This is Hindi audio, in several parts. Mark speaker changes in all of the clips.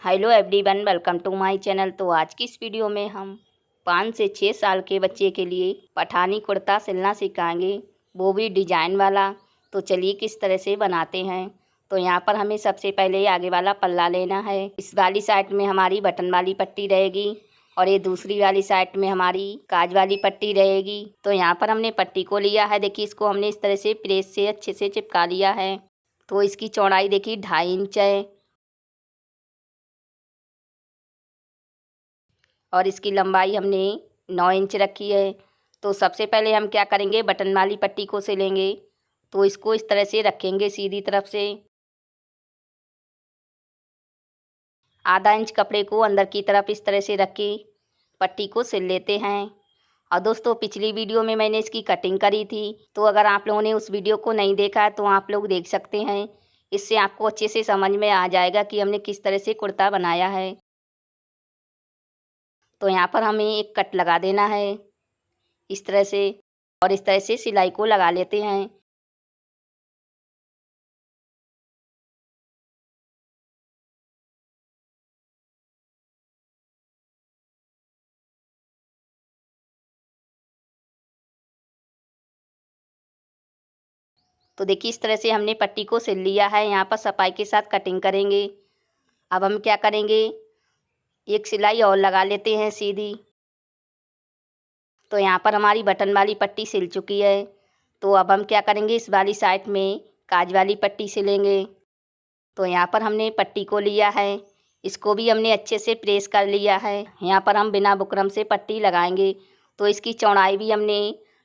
Speaker 1: Hello everyone, welcome to my channel. तो आज की इस वीडियो में हम 5 से 6 साल के बच्चे के लिए पठानी कुर्ता सिलना सिखाएंगे, वो भी डिजाइन वाला। तो चलिए किस तरह से बनाते हैं। तो यहाँ पर हमें सबसे पहले आगे वाला पल्ला लेना है। इस वाली साइड में हमारी बटन वाली पट्टी रहेगी और ये दूसरी वाली साइड में हमारी काज वाली पट्टी रहेगी। तो यहाँ पर हमने पट्टी को लिया है। देखिए, इसको हमने इस तरह से प्रेस से अच्छे से चिपका लिया है। तो इसकी चौड़ाई देखिए 2.5 इंच है और इसकी लंबाई हमने 9 इंच रखी है। तो सबसे पहले हम क्या करेंगे, बटन वाली पट्टी को सिलेंगे। तो इसको इस तरह से रखेंगे सीधी तरफ से। आधा इंच कपड़े को अंदर की तरफ इस तरह से रख के पट्टी को सिल लेते हैं। और दोस्तों, पिछली वीडियो में मैंने इसकी कटिंग करी थी, तो अगर आप लोगों ने उस वीडियो को नहीं देखा है तो आप लोग देख सकते हैं। इससे आपको अच्छे से समझ में आ जाएगा कि हमने किस तरह से कुर्ता बनाया है। तो यहाँ पर हमें एक कट लगा देना है इस तरह से, और इस तरह से सिलाई को लगा लेते हैं। तो देखिए, इस तरह से हमने पट्टी को सिल लिया है। यहाँ पर सफाई के साथ कटिंग करेंगे। अब हम क्या करेंगे, एक सिलाई और लगा लेते हैं सीधी। तो यहाँ पर हमारी बटन वाली पट्टी सिल चुकी है। तो अब हम क्या करेंगे, इस वाली साइड में काज वाली पट्टी सिलेंगे। तो यहाँ पर हमने पट्टी को लिया है, इसको भी हमने अच्छे से प्रेस कर लिया है। यहाँ पर हम बिना बुकरम से पट्टी लगाएंगे। तो इसकी चौड़ाई भी हमने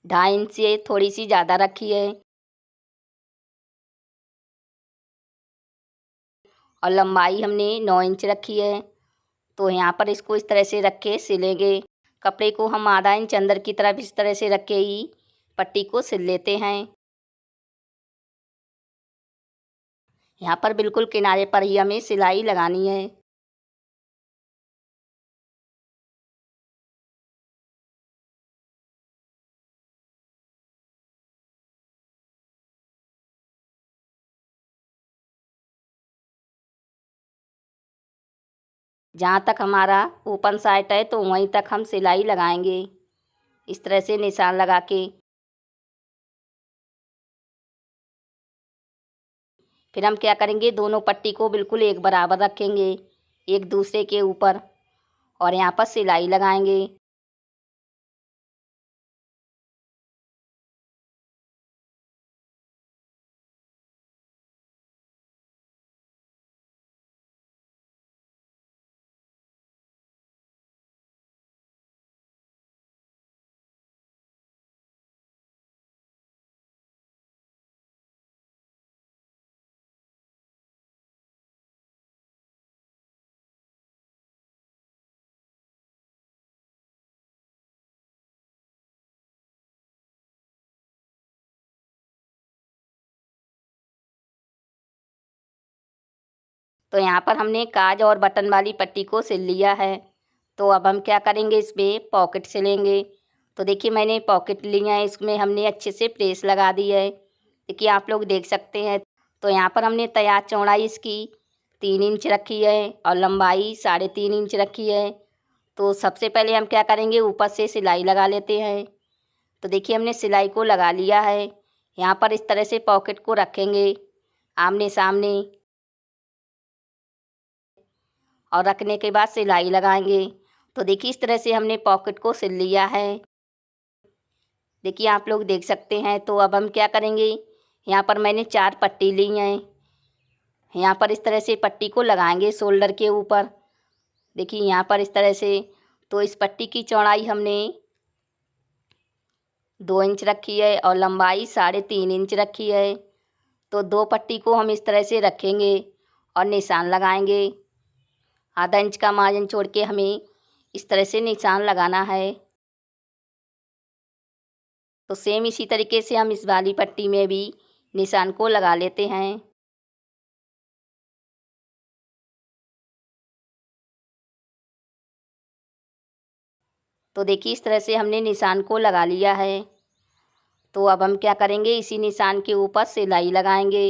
Speaker 1: 2.5 इंच से थोड़ी सी ज़्यादा रखी है और लंबाई हमने 9 इंच रखी है। तो यहाँ पर इसको इस तरह से रख के सिलेंगे। कपड़े को हम आधा इंच अंदर की तरफ इस तरह से रख के ही पट्टी को सिल लेते हैं। यहाँ पर बिल्कुल किनारे पर ही हमें सिलाई लगानी है। जहाँ तक हमारा ओपन साइड है तो वहीं तक हम सिलाई लगाएंगे इस तरह से निशान लगा के। फिर हम क्या करेंगे, दोनों पट्टी को बिल्कुल एक बराबर रखेंगे एक दूसरे के ऊपर और यहाँ पर सिलाई लगाएंगे। तो यहाँ पर हमने काज और बटन वाली पट्टी को सिल लिया है। तो अब हम क्या करेंगे, इसमें पॉकेट सिलेंगे। तो देखिए, मैंने पॉकेट लिया है, इसमें हमने अच्छे से प्रेस लगा दी है। देखिए, आप लोग देख सकते हैं। तो यहाँ पर हमने तैयार चौड़ाई इसकी 3 इंच रखी है और लंबाई 3.5 इंच रखी है। तो सबसे पहले हम क्या करेंगे, ऊपर से सिलाई लगा लेते हैं। तो देखिए, हमने सिलाई को लगा लिया है। यहाँ पर इस तरह से पॉकेट को रखेंगे आमने सामने और रखने के बाद सिलाई लगाएंगे। तो देखिए, इस तरह से हमने पॉकेट को सिल लिया है। देखिए, आप लोग देख सकते हैं। तो अब हम क्या करेंगे, यहाँ पर मैंने 4 पट्टी ली हैं। यहाँ पर इस तरह से पट्टी को लगाएंगे शोल्डर के ऊपर। देखिए, यहाँ पर इस तरह से। तो इस पट्टी की चौड़ाई हमने 2 इंच रखी है और लंबाई 3.5 इंच रखी है। तो 2 पट्टी को हम इस तरह से रखेंगे और निशान लगाएंगे। आधा इंच का मार्जिन छोड़ के हमें इस तरह से निशान लगाना है। तो सेम इसी तरीके से हम इस वाली पट्टी में भी निशान को लगा लेते हैं। तो देखिए, इस तरह से हमने निशान को लगा लिया है। तो अब हम क्या करेंगे, इसी निशान के ऊपर सिलाई लगाएंगे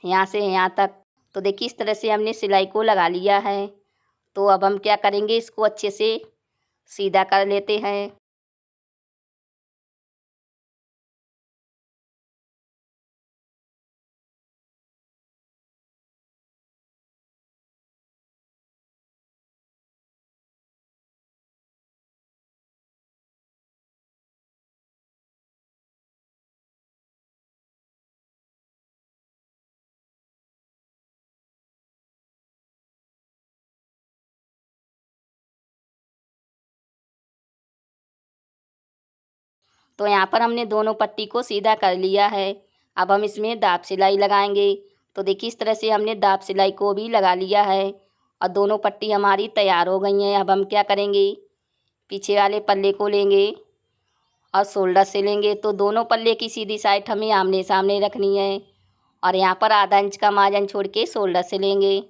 Speaker 1: यहाँ से यहाँ तक। तो देखिए इस तरह से हमने सिलाई को लगा लिया है। तो अब हम क्या करेंगे, इसको अच्छे से सीधा कर लेते हैं। तो यहाँ पर हमने दोनों पट्टी को सीधा कर लिया है। अब हम इसमें दाब सिलाई लगाएंगे। तो देखिए इस तरह से हमने दाब सिलाई को भी लगा लिया है और दोनों पट्टी हमारी तैयार हो गई हैं। अब हम क्या करेंगे, पीछे वाले पल्ले को लेंगे और शोल्डर से लेंगे। तो दोनों पल्ले की सीधी साइड हमें आमने सामने रखनी है और यहाँ पर आधा इंच का मार्जिन छोड़ के शोल्डर से लेंगे।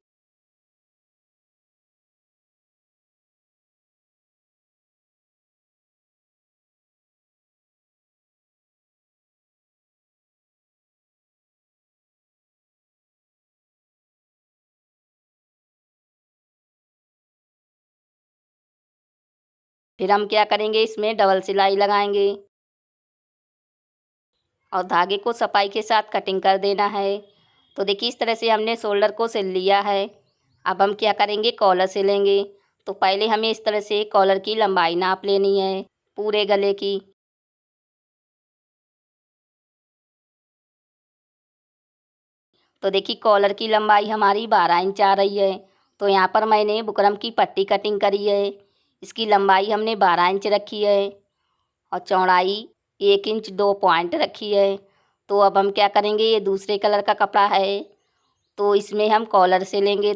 Speaker 1: फिर हम क्या करेंगे, इसमें डबल सिलाई लगाएंगे और धागे को सफाई के साथ कटिंग कर देना है। तो देखिए इस तरह से हमने शोल्डर को सिल लिया है। अब हम क्या करेंगे, कॉलर सिलेंगे। तो पहले हमें इस तरह से कॉलर की लंबाई नाप लेनी है पूरे गले की। तो देखिए कॉलर की लंबाई हमारी 12 इंच आ रही है। तो यहाँ पर मैंने बुकरम की पट्टी कटिंग करी है। इसकी लंबाई हमने 12 इंच रखी है और चौड़ाई 1 इंच 2 पॉइंट रखी है। तो अब हम क्या करेंगे, ये दूसरे कलर का कपड़ा है तो इसमें हम कॉलर से लेंगे।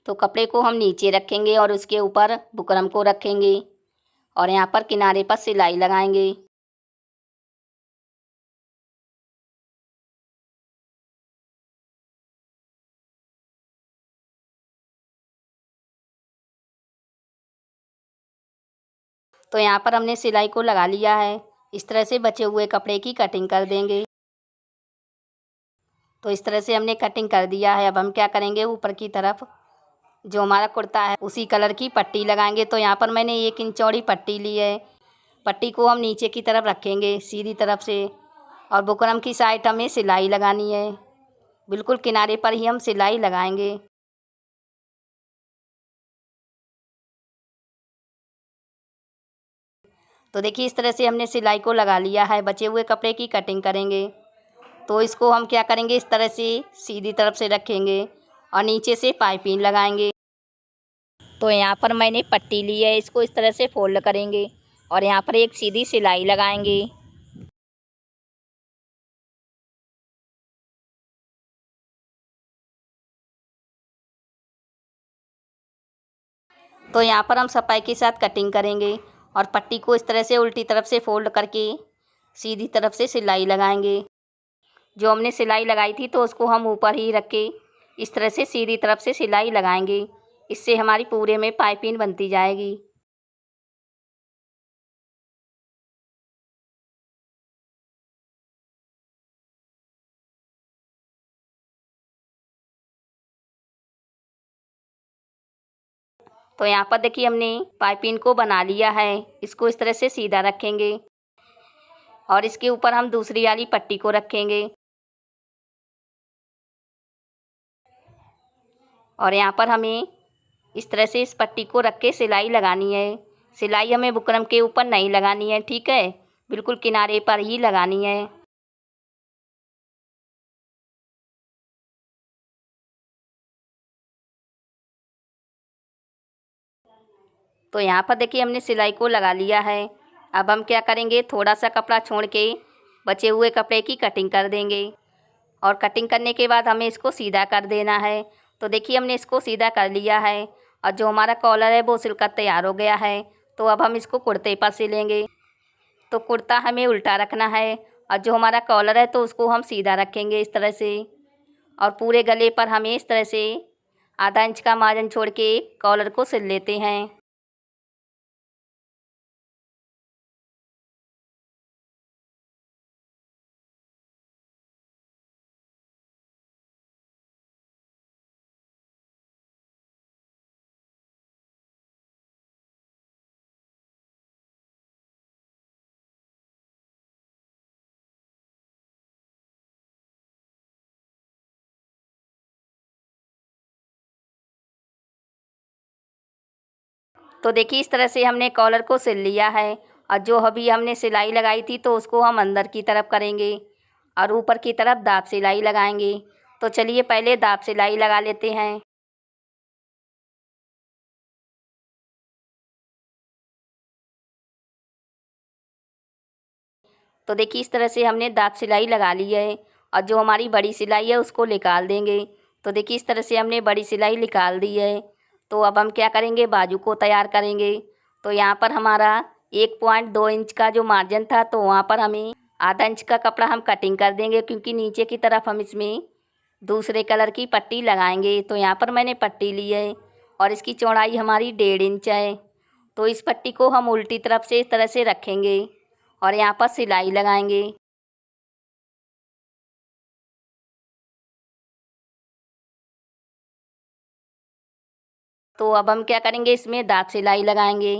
Speaker 1: तो कपड़े को हम नीचे रखेंगे और उसके ऊपर बुकरम को रखेंगे और यहाँ पर किनारे पर सिलाई लगाएंगे। तो यहाँ पर हमने सिलाई को लगा लिया है। इस तरह से बचे हुए कपड़े की कटिंग कर देंगे। तो इस तरह से हमने कटिंग कर दिया है। अब हम क्या करेंगे, ऊपर की तरफ जो हमारा कुर्ता है उसी कलर की पट्टी लगाएंगे। तो यहाँ पर मैंने 1 इंच चौड़ी पट्टी ली है। पट्टी को हम नीचे की तरफ रखेंगे सीधी तरफ से और बुकरम की साइड हमें सिलाई लगानी है। बिल्कुल किनारे पर ही हम सिलाई लगाएंगे। तो देखिए इस तरह से हमने सिलाई को लगा लिया है। बचे हुए कपड़े की कटिंग करेंगे। तो इसको हम क्या करेंगे, इस तरह से सीधी तरफ से रखेंगे और नीचे से पाइपिंग लगाएंगे। तो यहाँ पर मैंने पट्टी ली है, इसको इस तरह से फोल्ड करेंगे और यहाँ पर एक सीधी सिलाई लगाएंगे। तो यहाँ पर हम सफाई के साथ कटिंग करेंगे और पट्टी को इस तरह से उल्टी तरफ से फोल्ड करके सीधी तरफ से सिलाई लगाएंगे। जो हमने सिलाई लगाई थी तो उसको हम ऊपर ही रख के इस तरह से सीधी तरफ से सिलाई लगाएंगे। इससे हमारी पूरे में पाइपिंग बनती जाएगी। तो यहाँ पर देखिए हमने पाइपिंग को बना लिया है। इसको इस तरह से सीधा रखेंगे और इसके ऊपर हम दूसरी वाली पट्टी को रखेंगे और यहाँ पर हमें इस तरह से इस पट्टी को रख के सिलाई लगानी है। सिलाई हमें बुकरम के ऊपर नहीं लगानी है, ठीक है, बिल्कुल किनारे पर ही लगानी है। तो यहाँ पर देखिए हमने सिलाई को लगा लिया है। अब हम क्या करेंगे, थोड़ा सा कपड़ा छोड़ के बचे हुए कपड़े की कटिंग कर देंगे और कटिंग करने के बाद हमें इसको सीधा कर देना है। तो देखिए हमने इसको सीधा कर लिया है और जो हमारा कॉलर है वो सिलकर तैयार हो गया है। तो अब हम इसको कुर्ते पर सिलेंगे। तो कुर्ता हमें उल्टा रखना है और जो हमारा कॉलर है तो उसको हम सीधा रखेंगे इस तरह से और पूरे गले पर हमें इस तरह से आधा इंच का मार्जिन छोड़ के कॉलर को सिल लेते हैं। तो देखिए इस तरह से हमने कॉलर को सिल लिया है। और जो अभी हमने सिलाई लगाई थी तो उसको हम अंदर की तरफ करेंगे और ऊपर की तरफ दाब सिलाई लगाएंगे। तो चलिए पहले दाब सिलाई लगा लेते हैं। तो देखिए इस तरह से हमने दाब सिलाई लगा ली है और जो हमारी बड़ी सिलाई है उसको निकाल देंगे। तो देखिए इस तरह से हमने बड़ी सिलाई निकाल दी है। तो अब हम क्या करेंगे, बाजू को तैयार करेंगे। तो यहाँ पर हमारा 1.2 इंच का जो मार्जिन था तो वहाँ पर हमें आधा इंच का कपड़ा हम कटिंग कर देंगे, क्योंकि नीचे की तरफ हम इसमें दूसरे कलर की पट्टी लगाएंगे। तो यहाँ पर मैंने पट्टी ली है और इसकी चौड़ाई हमारी 1.5 इंच है। तो इस पट्टी को हम उल्टी तरफ से इस तरह से रखेंगे और यहाँ पर सिलाई लगाएंगे। तो अब हम क्या करेंगे, इसमें दाब सिलाई लगाएंगे।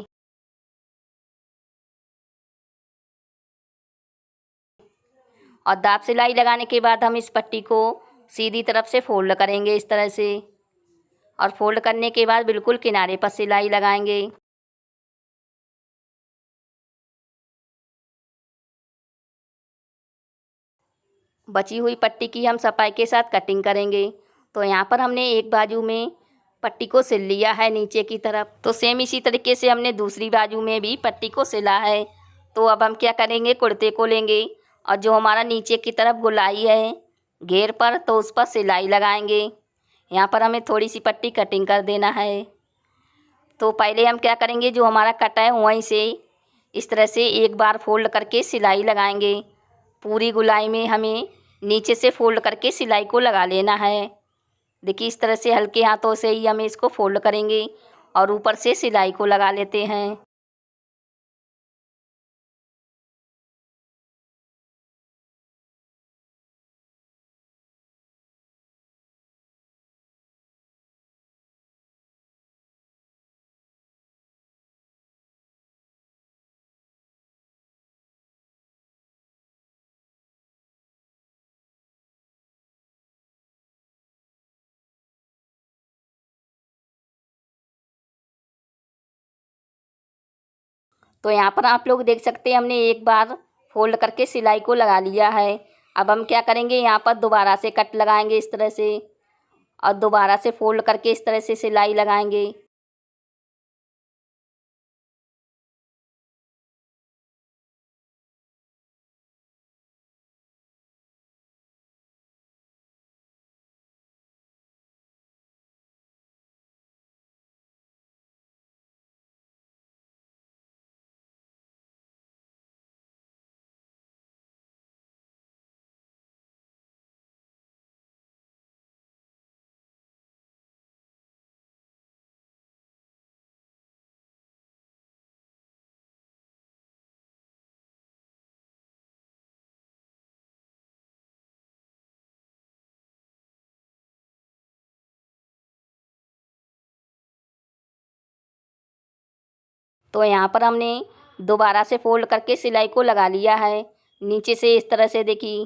Speaker 1: और दाब सिलाई लगाने के बाद हम इस पट्टी को सीधी तरफ से फोल्ड करेंगे इस तरह से। और फोल्ड करने के बाद बिल्कुल किनारे पर सिलाई लगाएंगे। बची हुई पट्टी की हम सफाई के साथ कटिंग करेंगे। तो यहाँ पर हमने एक बाजू में पट्टी को सिल लिया है नीचे की तरफ, तो सेम इसी तरीके से हमने दूसरी बाजू में भी पट्टी को सिला है। तो अब हम क्या करेंगे, कुर्ते को लेंगे और जो हमारा नीचे की तरफ गोलाई है घेर पर, तो उस पर सिलाई लगाएंगे। यहाँ पर हमें थोड़ी सी पट्टी कटिंग कर देना है। तो पहले हम क्या करेंगे, जो हमारा कटा है वहीं से इस तरह से एक बार फोल्ड करके सिलाई लगाएंगे। पूरी गोलाई में हमें नीचे से फोल्ड करके सिलाई को लगा लेना है। देखिए इस तरह से हल्के हाथों से ही हमें इसको फोल्ड करेंगे और ऊपर से सिलाई को लगा लेते हैं। तो यहाँ पर आप लोग देख सकते हैं हमने एक बार फोल्ड करके सिलाई को लगा लिया है। अब हम क्या करेंगे, यहाँ पर दोबारा से कट लगाएंगे इस तरह से और दोबारा से फोल्ड करके इस तरह से सिलाई लगाएंगे। तो यहाँ पर हमने दोबारा से फोल्ड करके सिलाई को लगा लिया है नीचे से इस तरह से, देखिए।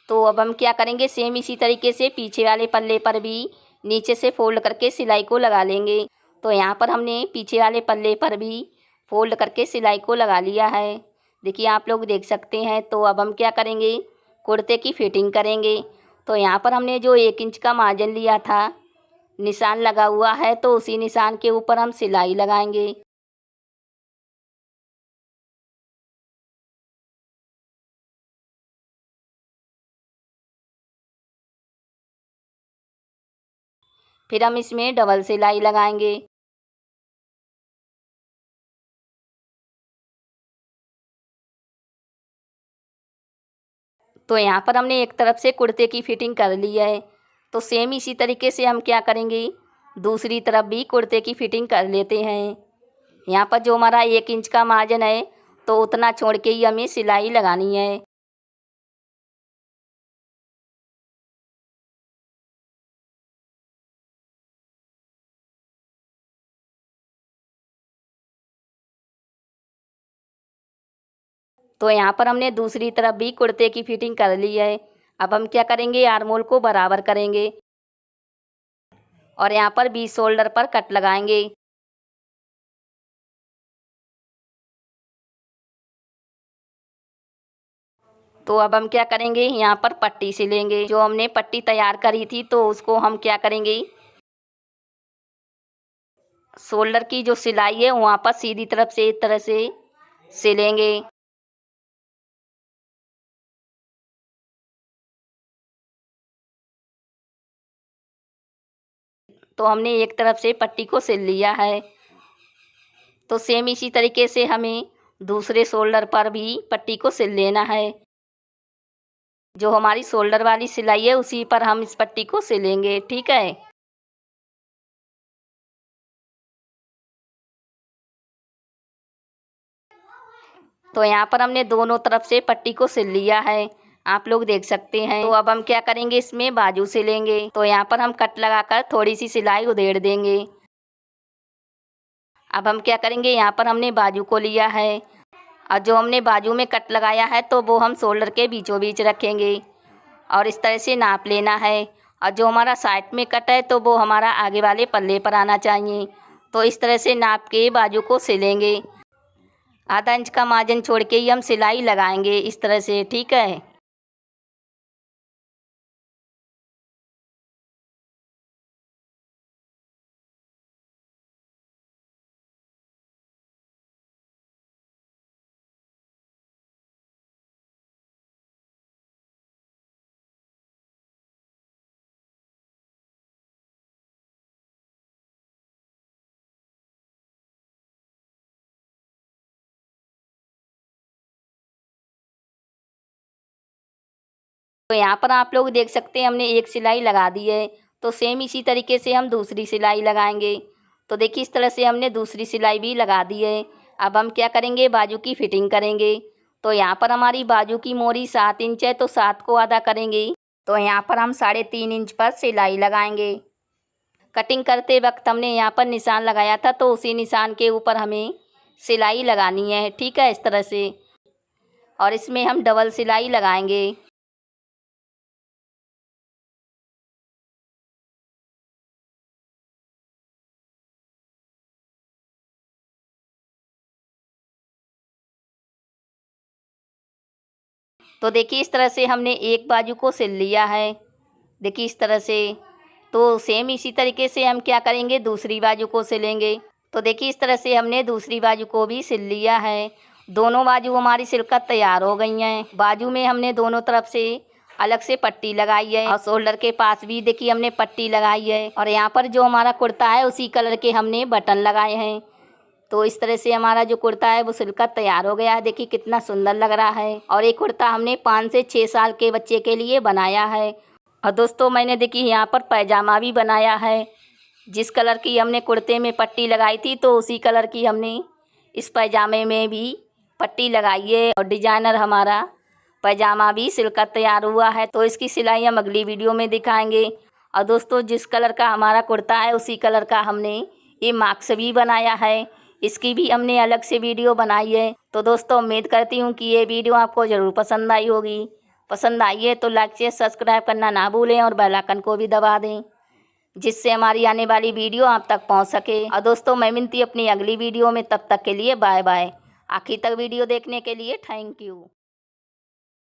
Speaker 1: तो अब हम क्या करेंगे, सेम इसी तरीके से पीछे वाले पल्ले पर भी नीचे से फोल्ड करके सिलाई को लगा लेंगे। तो यहाँ पर हमने पीछे वाले पल्ले पर भी फोल्ड करके सिलाई को लगा लिया है, देखिए आप लोग देख सकते हैं। तो अब हम क्या करेंगे, कुर्ते की फिटिंग करेंगे। तो यहाँ पर हमने जो 1 इंच का मार्जिन लिया था, निशान लगा हुआ है, तो उसी निशान के ऊपर हम सिलाई लगाएंगे। फिर हम इसमें डबल सिलाई लगाएंगे। तो यहाँ पर हमने एक तरफ से कुर्ते की फिटिंग कर ली है। तो सेम इसी तरीके से हम क्या करेंगे, दूसरी तरफ भी कुर्ते की फिटिंग कर लेते हैं। यहाँ पर जो हमारा 1 इंच का मार्जिन है तो उतना छोड़ के ही हमें सिलाई लगानी है। तो यहाँ पर हमने दूसरी तरफ भी कुर्ते की फिटिंग कर ली है। अब हम क्या करेंगे, आर्म होल को बराबर करेंगे और यहाँ पर 20 शोल्डर पर कट लगाएंगे। तो अब हम क्या करेंगे, यहाँ पर पट्टी सिलेंगे। जो हमने पट्टी तैयार करी थी तो उसको हम क्या करेंगे, शोल्डर की जो सिलाई है वहाँ पर सीधी तरफ से इस तरह से सिलेंगे। तो हमने एक तरफ से पट्टी को सिल लिया है। तो सेम इसी तरीके से हमें दूसरे शोल्डर पर भी पट्टी को सिल लेना है। जो हमारी शोल्डर वाली सिलाई है उसी पर हम इस पट्टी को सिलेंगे, ठीक है। तो यहाँ पर हमने दोनों तरफ से पट्टी को सिल लिया है, आप लोग देख सकते हैं। तो अब हम क्या करेंगे, इसमें बाजू सिलेंगे। तो यहाँ पर हम कट लगाकर थोड़ी सी सिलाई उधेड़ देंगे। अब हम क्या करेंगे, यहाँ पर हमने बाजू को लिया है और जो हमने बाजू में कट लगाया है तो वो हम शोल्डर के बीचों बीच रखेंगे और इस तरह से नाप लेना है। और जो हमारा साइड में कट है तो वो हमारा आगे वाले पल्ले पर आना चाहिए। तो इस तरह से नाप के बाजू को सिलेंगे। आधा इंच का मार्जिन छोड़ के ही हम सिलाई लगाएंगे इस तरह से, ठीक है। तो यहाँ पर आप लोग देख सकते हैं हमने एक सिलाई लगा दी है। तो सेम इसी तरीके से हम दूसरी सिलाई लगाएंगे। तो देखिए इस तरह से हमने दूसरी सिलाई भी लगा दी है। अब हम क्या करेंगे, बाजू की फिटिंग करेंगे। तो यहाँ पर हमारी बाजू की मोरी 7 इंच है तो 7 को आधा करेंगे। तो यहाँ पर हम 3.5 इंच पर सिलाई लगाएंगे। कटिंग करते वक्त हमने यहाँ पर निशान लगाया था तो उसी निशान के ऊपर हमें सिलाई लगानी है, ठीक है, इस तरह से। और इसमें हम डबल सिलाई लगाएंगे। तो देखिए इस तरह से हमने एक बाजू को सिल लिया है, देखिए इस तरह से। तो सेम इसी तरीके से हम क्या करेंगे, दूसरी बाजू को सिलेंगे। तो देखिए इस तरह से हमने दूसरी बाजू को भी सिल लिया है। दोनों बाजू हमारी सिलकर तैयार हो गई हैं। बाजू में हमने दोनों तरफ से अलग से पट्टी लगाई है और शोल्डर के पास भी देखिए हमने पट्टी लगाई है। और यहाँ पर जो हमारा कुर्ता है उसी कलर के हमने बटन लगाए हैं। तो इस तरह से हमारा जो कुर्ता है वो सिलकर तैयार हो गया है। देखिए कितना सुंदर लग रहा है। और ये कुर्ता हमने 5 से 6 साल के बच्चे के लिए बनाया है। और दोस्तों मैंने देखिए यहाँ पर पैजामा भी बनाया है। जिस कलर की हमने कुर्ते में पट्टी लगाई थी तो उसी कलर की हमने इस पैजामे में भी पट्टी लगाई है। और डिजाइनर हमारा पैजामा भी सिलकर तैयार हुआ है। तो इसकी सिलाई हम अगली वीडियो में दिखाएंगे। और दोस्तों जिस कलर का हमारा कुर्ता है उसी कलर का हमने ये मास्क भी बनाया है। इसकी भी हमने अलग से वीडियो बनाई है। तो दोस्तों उम्मीद करती हूँ कि ये वीडियो आपको ज़रूर पसंद आई होगी। पसंद आई है तो लाइक शेयर सब्सक्राइब करना ना भूलें और बेल आइकन को भी दबा दें, जिससे हमारी आने वाली वीडियो आप तक पहुंच सके। और दोस्तों मैं मिलती अपनी अगली वीडियो में, तब तक के लिए बाय बाय। आखिर तक वीडियो देखने के लिए थैंक यू।